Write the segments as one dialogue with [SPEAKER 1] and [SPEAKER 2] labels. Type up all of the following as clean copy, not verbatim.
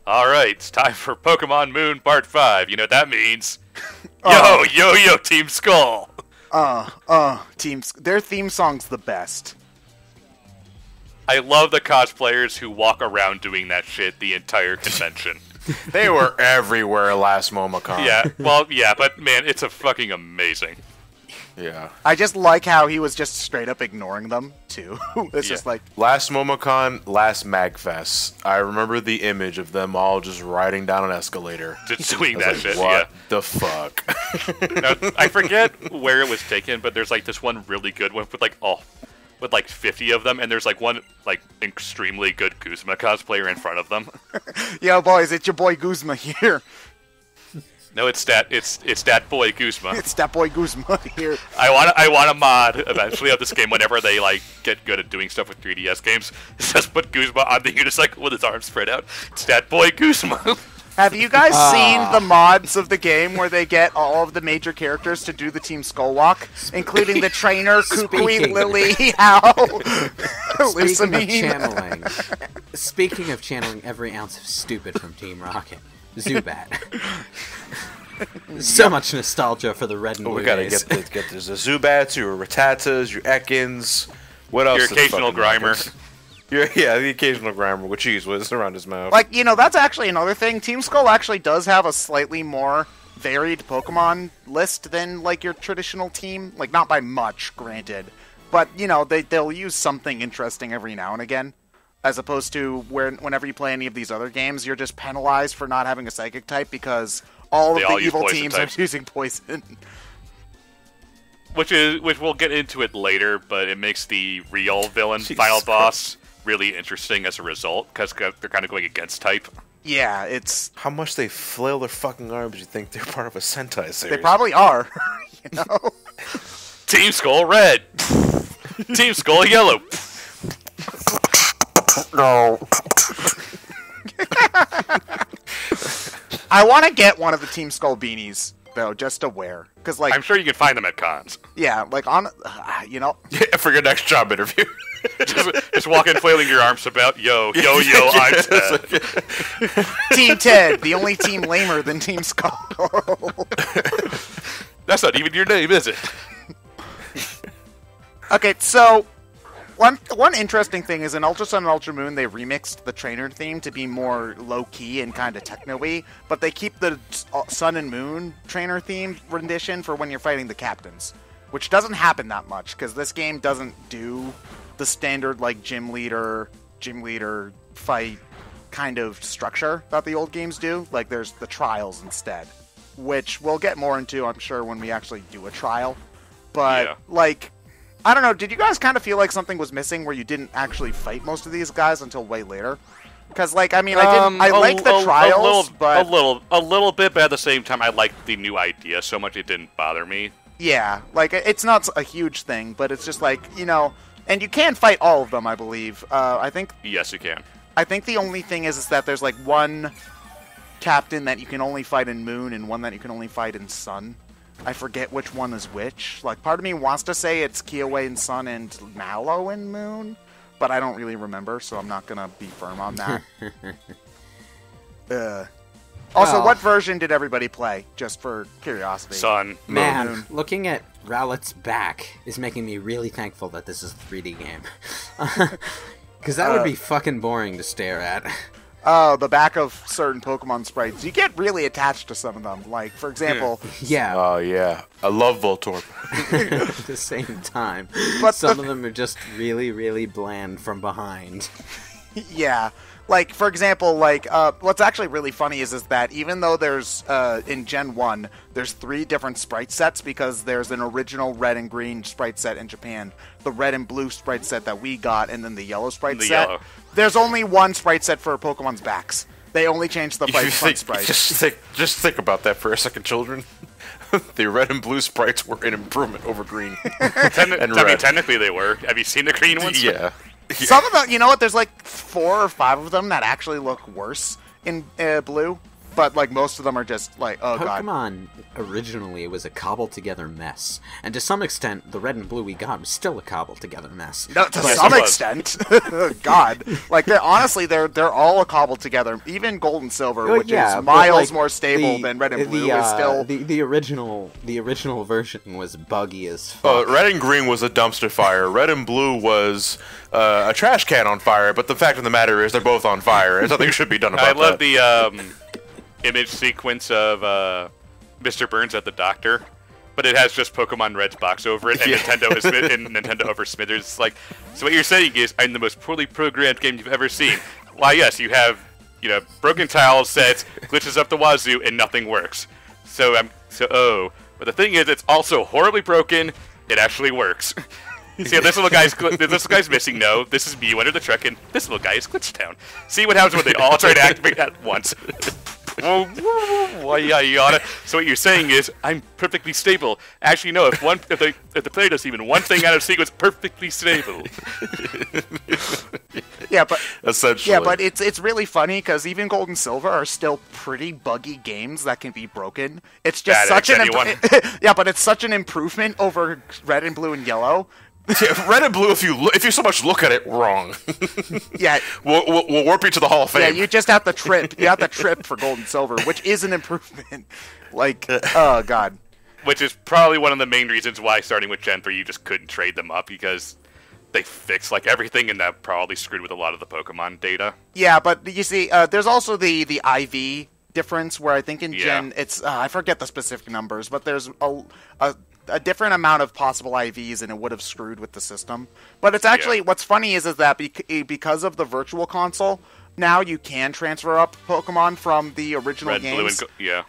[SPEAKER 1] Alright, it's time for Pokemon Moon Part 5. You know what that means? Yo, Team Skull!
[SPEAKER 2] Their theme song's the best.
[SPEAKER 1] I love the cosplayers who walk around doing that shit the entire convention.
[SPEAKER 3] They were everywhere last Momocon.
[SPEAKER 1] Yeah, but man, it's a fucking amazing.
[SPEAKER 3] Yeah.
[SPEAKER 2] I just like how he was just straight up ignoring them, too. It's just like...
[SPEAKER 3] Last Momocon, last Magfest. I remember the image of them all just riding down an escalator.
[SPEAKER 1] Just doing that shit,
[SPEAKER 3] what the fuck?
[SPEAKER 1] Now, I forget where it was taken, but there's like this one really good one with like 50 of them, and there's like one like extremely good Guzma cosplayer in front of them.
[SPEAKER 2] Yo, boys, it's your boy Guzma here.
[SPEAKER 1] No, it's that boy Guzma.
[SPEAKER 2] It's that boy Guzma here.
[SPEAKER 1] I want a mod eventually of this game whenever they like get good at doing stuff with 3DS games. Just put Guzma on the unicycle with his arms spread out. It's that boy Guzma.
[SPEAKER 2] Have you guys seen the mods of the game where they get all of the major characters to do the Team Skull Walk, including the trainer, Kukui, Lily, Hal,
[SPEAKER 4] Speaking of channeling every ounce of stupid from Team Rocket, Zubat. So much nostalgia for the red and blue
[SPEAKER 3] We gotta
[SPEAKER 4] days.
[SPEAKER 3] get the Zubats, your Rattatas, your Ekans. What else?
[SPEAKER 1] Your occasional Grimer.
[SPEAKER 3] The occasional Grimer with cheese whiz around his mouth.
[SPEAKER 2] Like, you know, that's actually another thing. Team Skull actually does have a slightly more varied Pokemon list than, like, your traditional team. Like, not by much, granted. But, you know, they'll use something interesting every now and again. As opposed to whenever you play any of these other games, you're just penalized for not having a Psychic type because all of the evil teams are using Poison.
[SPEAKER 1] Which we'll get into it later, but it makes the real villain final boss really interesting as a result, because they're kind of going against type.
[SPEAKER 2] Yeah, it's...
[SPEAKER 3] How much they flail their fucking arms, you think they're part of a Sentai series?
[SPEAKER 2] They probably are, you know?
[SPEAKER 1] Team Skull Red! Team Skull Yellow!
[SPEAKER 3] No.
[SPEAKER 2] I want to get one of the Team Skull beanies, though, just to wear. Cause, like,
[SPEAKER 1] I'm sure you can find them at cons.
[SPEAKER 2] Yeah, like, you know...
[SPEAKER 3] Yeah, for your next job interview.
[SPEAKER 1] just walk in flailing your arms about, yo, I'm Ted.
[SPEAKER 2] Team Ted, the only team lamer than Team Skull.
[SPEAKER 1] That's not even your name, is it?
[SPEAKER 2] Okay, so... One interesting thing is in Ultra Sun and Ultra Moon, they remixed the trainer theme to be more low-key and kind of techno-y, but they keep the Sun and Moon trainer theme rendition for when you're fighting the captains, which doesn't happen that much, because this game doesn't do the standard, like, gym leader fight kind of structure that the old games do. Like, there's the trials instead, which we'll get more into, I'm sure, when we actually do a trial. But, like... I don't know, did you guys kind of feel like something was missing where you didn't actually fight most of these guys until way later? Because, like, I mean, I like the trials, but...
[SPEAKER 1] A little bit, but at the same time, I liked the new idea so much it didn't bother me.
[SPEAKER 2] Yeah, like, it's not a huge thing, but it's just like, you know... And you can fight all of them, I believe. I think...
[SPEAKER 1] Yes, you can.
[SPEAKER 2] I think the only thing is that there's, like, one captain that you can only fight in Moon and one that you can only fight in Sun. I forget which one is which. Like, part of me wants to say it's Kiowei in Sun and Mallow in Moon, but I don't really remember, so I'm not gonna be firm on that. Also, what version did everybody play? Just for curiosity.
[SPEAKER 1] Sun.
[SPEAKER 4] Man,
[SPEAKER 2] Moon.
[SPEAKER 4] looking at Rowlett's back is making me really thankful that this is a 3D game. Because that would be fucking boring to stare at.
[SPEAKER 2] The back of certain Pokemon sprites. You get really attached to some of them. Like, for example...
[SPEAKER 4] Yeah.
[SPEAKER 3] Oh, yeah. I love Voltorb.
[SPEAKER 4] At the same time.
[SPEAKER 2] But
[SPEAKER 4] some of them are just really, really bland from behind.
[SPEAKER 2] Yeah. Like, for example, like, what's actually really funny is that even though there's, in Gen 1, there's 3 different sprite sets because there's an original red and green sprite set in Japan, the red and blue sprite set that we got, and then the yellow sprite set.
[SPEAKER 1] Yellow.
[SPEAKER 2] There's only one sprite set for Pokemon's backs. They only changed the front sprites.
[SPEAKER 3] Just think about that for a second, children. The red and blue sprites were an improvement over green.
[SPEAKER 1] I mean, technically they were. Have you seen the green ones?
[SPEAKER 3] Yeah.
[SPEAKER 2] Some of them, you know what, there's like 4 or 5 of them that actually look worse in blue. but like most of them are just like, oh god.
[SPEAKER 4] Pokemon originally was a cobbled together mess, and to some extent, the red and blue we got was still a cobbled together mess.
[SPEAKER 2] No, to some extent, God, like they're all a cobbled together. Even Gold and Silver, which is miles more stable than Red and Blue, is still
[SPEAKER 4] the original version was buggy as fuck.
[SPEAKER 3] Red and Green was a dumpster fire. Red and Blue was a trash can on fire. But the fact of the matter is, they're both on fire. And nothing should be done about that.
[SPEAKER 1] I love the image sequence of Mr. Burns at the doctor, but it has just Pokemon Red's box over it, and Nintendo over Smithers. It's like, so what you're saying is, I'm the most poorly programmed game you've ever seen. Why, yes, you have, broken tile sets, glitches up the wazoo, and nothing works. But the thing is, it's also horribly broken. It actually works. See, this little guy's missing. No, this is Mew under the truck, and this little guy is glitched down. See what happens when they all try to activate at once. So what you're saying is, I'm perfectly stable. Actually, no. If the player does even one thing out of sequence, perfectly stable.
[SPEAKER 2] Yeah, but
[SPEAKER 3] essentially.
[SPEAKER 2] Yeah, but it's really funny because even Gold and Silver are still pretty buggy games that can be broken. It's just but it's such an improvement over Red and Blue and Yellow.
[SPEAKER 3] Yeah, Red and Blue, if you so much look at it wrong,
[SPEAKER 2] yeah,
[SPEAKER 3] we'll warp you to the Hall of Fame.
[SPEAKER 2] Yeah, you just have to trip. You have to trip for Gold and Silver, which is an improvement. Like, oh god.
[SPEAKER 1] Which is probably one of the main reasons why, starting with Gen 3, you just couldn't trade them up, because they fixed everything, and that probably screwed with a lot of the Pokemon data.
[SPEAKER 2] Yeah, but you see, there's also the IV difference, where I think in Gen it's I forget the specific numbers, but there's a different amount of possible IVs, and it would have screwed with the system. But it's actually, what's funny is that because of the Virtual Console, now you can transfer up Pokemon from the original games.
[SPEAKER 1] Blue,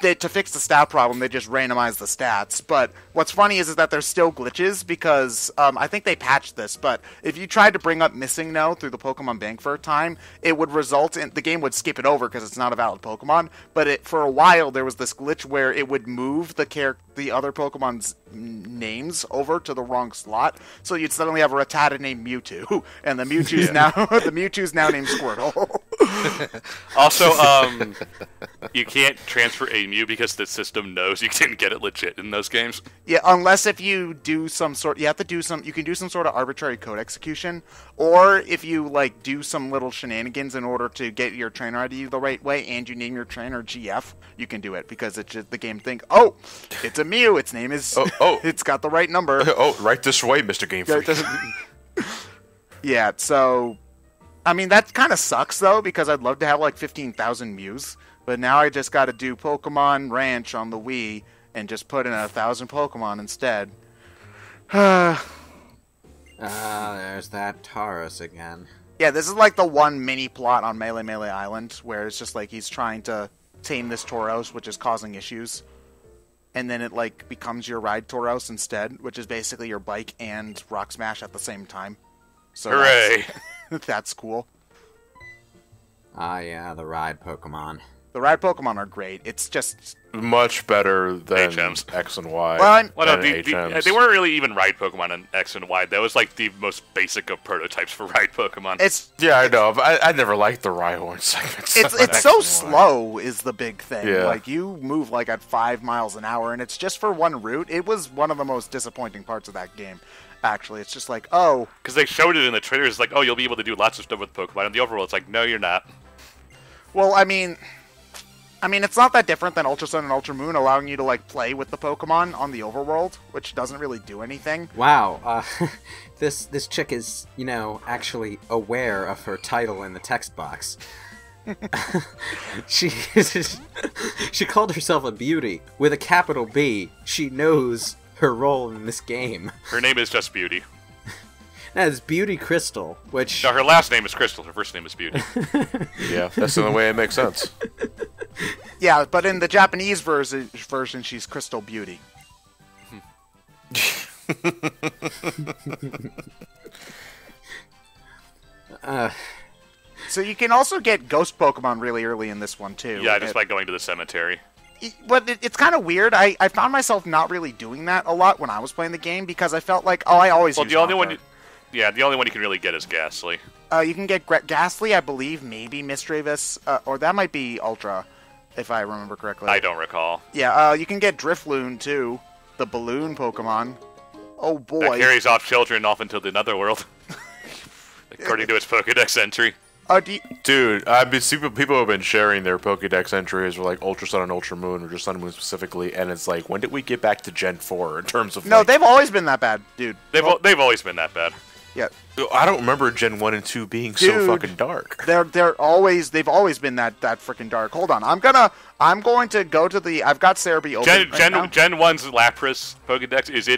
[SPEAKER 2] to fix the stat problem, they just randomize the stats. But what's funny is that there's still glitches, because I think they patched this, but if you tried to bring up Missing No through the Pokemon Bank for a time, it would result in the game would skip it over because it's not a valid Pokemon. But for a while, there was this glitch where it would move the other Pokemon's names over to the wrong slot, so you'd suddenly have a Rattata named Mewtwo, and the Mewtwo's now named Squirtle.
[SPEAKER 1] Also, you can't transfer a Mew because the system knows you didn't get it legit in those games.
[SPEAKER 2] Yeah, unless if you do you can do some sort of arbitrary code execution, or if you do some little shenanigans in order to get your trainer ID the right way, and you name your trainer GF, you can do it, because the game thinks, oh, it's a Mew, its name is, it's got the right number.
[SPEAKER 3] Oh, right this way, Mr. Game Freak.
[SPEAKER 2] Yeah, so, I mean, that kind of sucks, though, because I'd love to have 15,000 Mews. But now I just got to do Pokemon Ranch on the Wii and just put in 1,000 Pokemon instead.
[SPEAKER 4] There's that Tauros again.
[SPEAKER 2] Yeah, this is the one mini plot on Melee Island, where it's just he's trying to tame this Tauros, which is causing issues. And then it becomes your Ride Tauros instead, which is basically your bike and Rock Smash at the same time. So
[SPEAKER 1] hooray!
[SPEAKER 2] That's cool.
[SPEAKER 4] Yeah, the Ride Pokemon.
[SPEAKER 2] The Ride Pokemon are great. It's just
[SPEAKER 3] much better than
[SPEAKER 1] HMs.
[SPEAKER 3] X and Y.
[SPEAKER 1] They weren't really even Ride Pokemon in X and Y. That was the most basic of prototypes for Ride Pokemon.
[SPEAKER 3] I know. But I never liked the Rhyhorn segments.
[SPEAKER 2] It's so slow is the big thing.
[SPEAKER 3] Yeah.
[SPEAKER 2] You move at 5 miles an hour, and it's just for one route. It was one of the most disappointing parts of that game. Actually, it's just
[SPEAKER 1] because they showed it in the trailers, you'll be able to do lots of stuff with Pokemon. In the overworld, it's no, you're not.
[SPEAKER 2] Well, I mean, it's not that different than Ultra Sun and Ultra Moon, allowing you to play with the Pokemon on the overworld, which doesn't really do anything.
[SPEAKER 4] Wow, this chick is, actually aware of her title in the text box. She called herself a beauty with a capital B. She knows her role in this game.
[SPEAKER 1] Her name is just Beauty.
[SPEAKER 4] That is Beauty Crystal, which...
[SPEAKER 1] No, her last name is Crystal, her first name is Beauty.
[SPEAKER 3] Yeah, that's the only way it makes sense.
[SPEAKER 2] Yeah, but in the Japanese version, she's Crystal Beauty. So you can also get ghost Pokemon really early in this one, too.
[SPEAKER 1] Yeah, just by going to the cemetery.
[SPEAKER 2] But it's kind of weird. I found myself not really doing that a lot when I was playing the game, because I felt I always use
[SPEAKER 1] the only one you can really get is Ghastly.
[SPEAKER 2] You can get Ghastly, I believe, maybe Misdreavus, or that might be Ultra. if I remember correctly.
[SPEAKER 1] I don't recall.
[SPEAKER 2] Yeah, you can get Drifloon, too. The balloon Pokemon. Oh, boy.
[SPEAKER 1] That carries off children off into the netherworld. According to its Pokedex entry.
[SPEAKER 3] Dude, I've been people have been sharing their Pokedex entries for like Ultra Sun and Ultra Moon, or just Sun and Moon specifically, and it's like, when did we get back to Gen 4 in terms of?
[SPEAKER 2] No,
[SPEAKER 3] like,
[SPEAKER 2] they've always been that bad, dude.
[SPEAKER 1] They've always been that bad.
[SPEAKER 2] Yeah.
[SPEAKER 3] I don't remember Gen 1 and 2 being so fucking dark.
[SPEAKER 2] They've always been that freaking dark. Hold on, I'm going to go to the. I've got Cerebi open right now.
[SPEAKER 1] Gen 1's Lapras Pokedex, is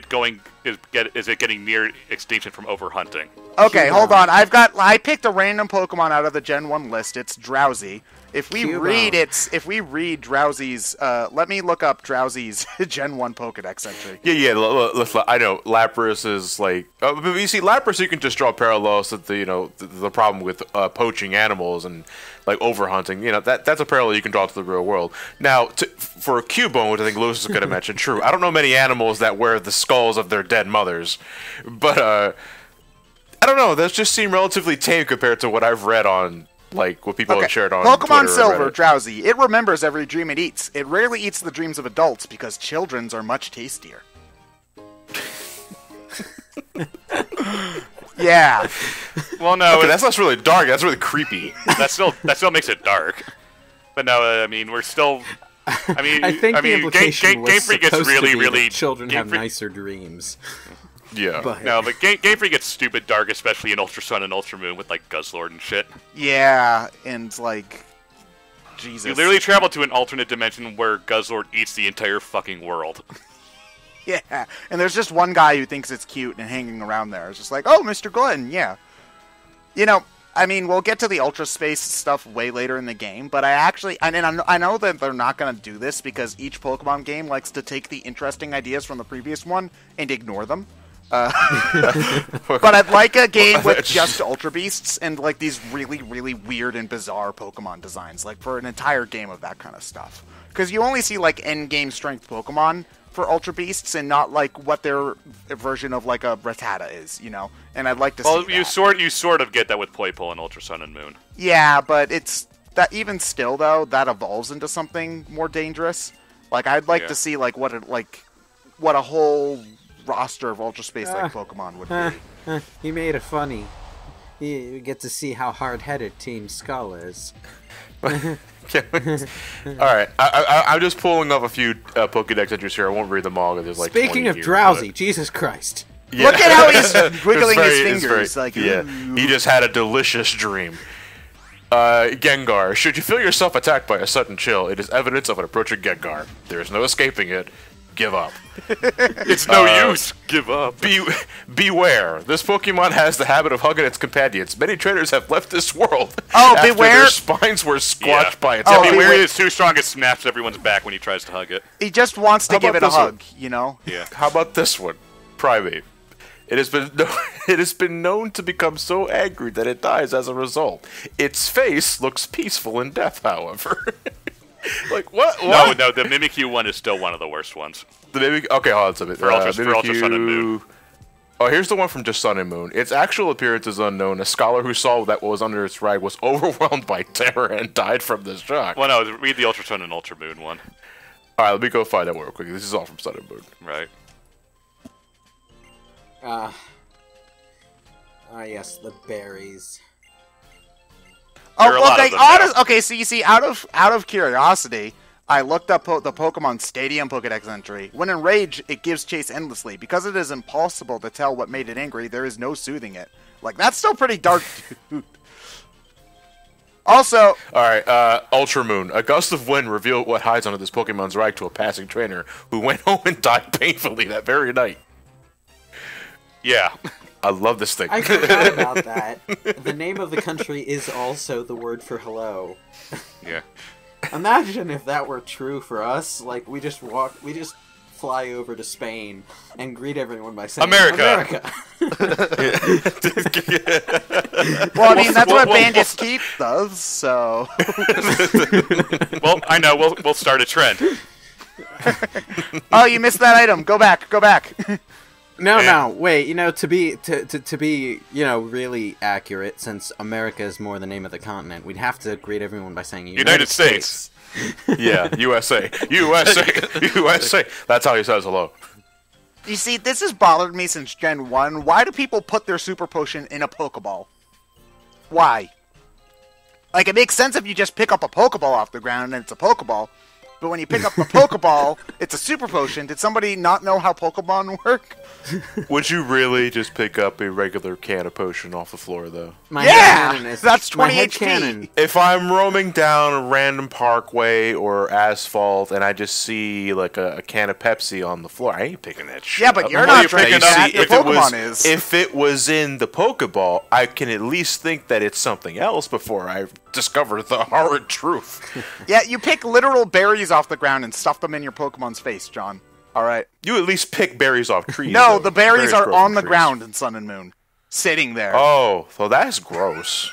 [SPEAKER 1] it getting near extinction from overhunting?
[SPEAKER 2] Okay, hold on. I picked a random Pokemon out of the Gen 1 list. It's Drowsy. If we read Drowsy's, let me look up Drowsy's Gen 1 Pokedex entry.
[SPEAKER 3] Yeah. I know Lapras is like, but you see, Lapras you can just draw parallels to the problem with poaching animals and like overhunting. That's a parallel you can draw to the real world. Now, for a Cubone, which I think Lewis is going to mention, true. I don't know many animals that wear the skulls of their dead mothers, but I don't know. Those just seem relatively tame compared to what I've read on. Like what people have shared on
[SPEAKER 2] Pokemon
[SPEAKER 3] Twitter
[SPEAKER 2] Silver, Drowsy. It remembers every dream it eats. It rarely eats the dreams of adults because children's are much tastier. Yeah.
[SPEAKER 1] Well, no.
[SPEAKER 3] Okay, that's not really dark. That's really creepy.
[SPEAKER 1] That still makes it dark. But no, I mean, we're still.
[SPEAKER 4] I think the implication was
[SPEAKER 1] Game Freak gets really
[SPEAKER 4] children have nicer dreams.
[SPEAKER 3] Yeah.
[SPEAKER 1] But Game Freak gets stupid dark, especially in Ultra Sun and Ultra Moon with like Guzzlord and shit.
[SPEAKER 2] Yeah, and like, Jesus.
[SPEAKER 1] You literally travel to an alternate dimension where Guzzlord eats the entire fucking world.
[SPEAKER 2] Yeah, and there's just one guy who thinks it's cute and hanging around there. It's just like, oh, Mr. Glenn, yeah. We'll get to the Ultra Space stuff way later in the game, but I know that they're not going to do this because each Pokemon game likes to take the interesting ideas from the previous one and ignore them. But I'd like a game with just Ultra Beasts and like these really, really weird and bizarre Pokemon designs, like for an entire game of that kind of stuff. Because you only see like end-game strength Pokemon for Ultra Beasts and not like what their version of like a Rattata is, And I'd like to see that.
[SPEAKER 1] Well, you sort of get that with Playpole and Ultra Sun and Moon.
[SPEAKER 2] Yeah, but it's that even still though that evolves into something more dangerous. Like I'd like to see like what a whole roster of Ultra Space like Pokemon would be.
[SPEAKER 4] He made it funny. You get to see how hard-headed Team Skull is.
[SPEAKER 3] Alright, I'm just pulling up a few Pokedex entries here. I won't read them all because there's like
[SPEAKER 4] Speaking
[SPEAKER 3] 20
[SPEAKER 4] of
[SPEAKER 3] here,
[SPEAKER 4] Drowsy,
[SPEAKER 3] but...
[SPEAKER 4] Jesus Christ.
[SPEAKER 3] Yeah.
[SPEAKER 2] Look at how he's wiggling his fingers.
[SPEAKER 3] He just had a delicious dream. Gengar. Should you feel yourself attacked by a sudden chill, it is evidence of an approaching Gengar. There is no escaping it. Give up.
[SPEAKER 1] It's no use. Give up.
[SPEAKER 3] Beware. This Pokemon has the habit of hugging its companions. Many trainers have left this world.
[SPEAKER 2] Oh,
[SPEAKER 3] after
[SPEAKER 2] beware!
[SPEAKER 3] Their spines were squashed by its
[SPEAKER 1] Beware is too strong. It snaps everyone's back when he tries to hug it.
[SPEAKER 2] He just wants to give it a hug,
[SPEAKER 1] Yeah.
[SPEAKER 3] How about this one? Primate. It has been known to become so angry that it dies as a result. Its face looks peaceful in death, however. Like, what?
[SPEAKER 1] No, the Mimikyu one is still one of the worst ones.
[SPEAKER 3] Okay, hold on a second.
[SPEAKER 1] For Ultra Sun and Moon.
[SPEAKER 3] Oh, here's the one from just Sun and Moon. Its actual appearance is unknown. A scholar who saw that what was under its rag was overwhelmed by terror and died from this shock.
[SPEAKER 1] Well, no, read the Ultra Sun and Ultra Moon one.
[SPEAKER 3] Alright, let me go find that one real quick. This is all from Sun and Moon.
[SPEAKER 1] Right.
[SPEAKER 2] Yes, the berries.
[SPEAKER 1] There are a lot of them now.
[SPEAKER 2] Okay, so you see, out of curiosity, I looked up the Pokemon Stadium Pokedex entry. When in rage, it gives chase endlessly. Because it is impossible to tell what made it angry, there is no soothing it. Like, that's still pretty dark, dude. Also...
[SPEAKER 3] Alright, Ultra Moon. A gust of wind revealed what hides under this Pokemon's rag to a passing trainer, who went home and died painfully that very night.
[SPEAKER 1] Yeah.
[SPEAKER 3] I love this thing.
[SPEAKER 4] I forgot about that. The name of the country is also the word for hello.
[SPEAKER 1] Yeah.
[SPEAKER 4] Imagine if that were true for us. Like, we just fly over to Spain and greet everyone by saying
[SPEAKER 1] America.
[SPEAKER 2] Well, I mean, that's what Bandit's Keep does, so...
[SPEAKER 1] Well, I know. We'll start a trend.
[SPEAKER 2] Oh, you missed that item. Go back.
[SPEAKER 4] No, wait. To be really accurate, since America is more the name of the continent, we'd have to greet everyone by saying
[SPEAKER 1] United States.
[SPEAKER 3] Yeah, USA, USA, USA. That's how he says hello.
[SPEAKER 2] You see, this has bothered me since Gen 1. Why do people put their super potion in a Pokeball? Why? Like, it makes sense if you just pick up a Pokeball off the ground and it's a Pokeball. But when you pick up the Pokeball, it's a super potion. Did somebody not know how Pokemon work?
[SPEAKER 3] Would you really just pick up a regular can of potion off the floor, though?
[SPEAKER 2] That's 20 HP.
[SPEAKER 4] Cannon.
[SPEAKER 3] If I'm roaming down a random parkway or asphalt and I just see like a can of Pepsi on the floor, I ain't picking that shit
[SPEAKER 2] Yeah, but
[SPEAKER 3] up.
[SPEAKER 2] you're not drinking that. Your
[SPEAKER 3] if it
[SPEAKER 2] Pokemon
[SPEAKER 3] was,
[SPEAKER 2] is.
[SPEAKER 3] If it was in the Pokeball, I can at least think that it's something else before I discover the horrid truth.
[SPEAKER 2] Yeah, you pick literal berries off the ground and stuff them in your Pokemon's face, John. All right.
[SPEAKER 3] You at least pick berries off trees.
[SPEAKER 2] No,
[SPEAKER 3] though.
[SPEAKER 2] the berries are
[SPEAKER 3] grow
[SPEAKER 2] on
[SPEAKER 3] from
[SPEAKER 2] the
[SPEAKER 3] trees.
[SPEAKER 2] ground in Sun and Moon, sitting there.
[SPEAKER 3] Oh, so that's gross.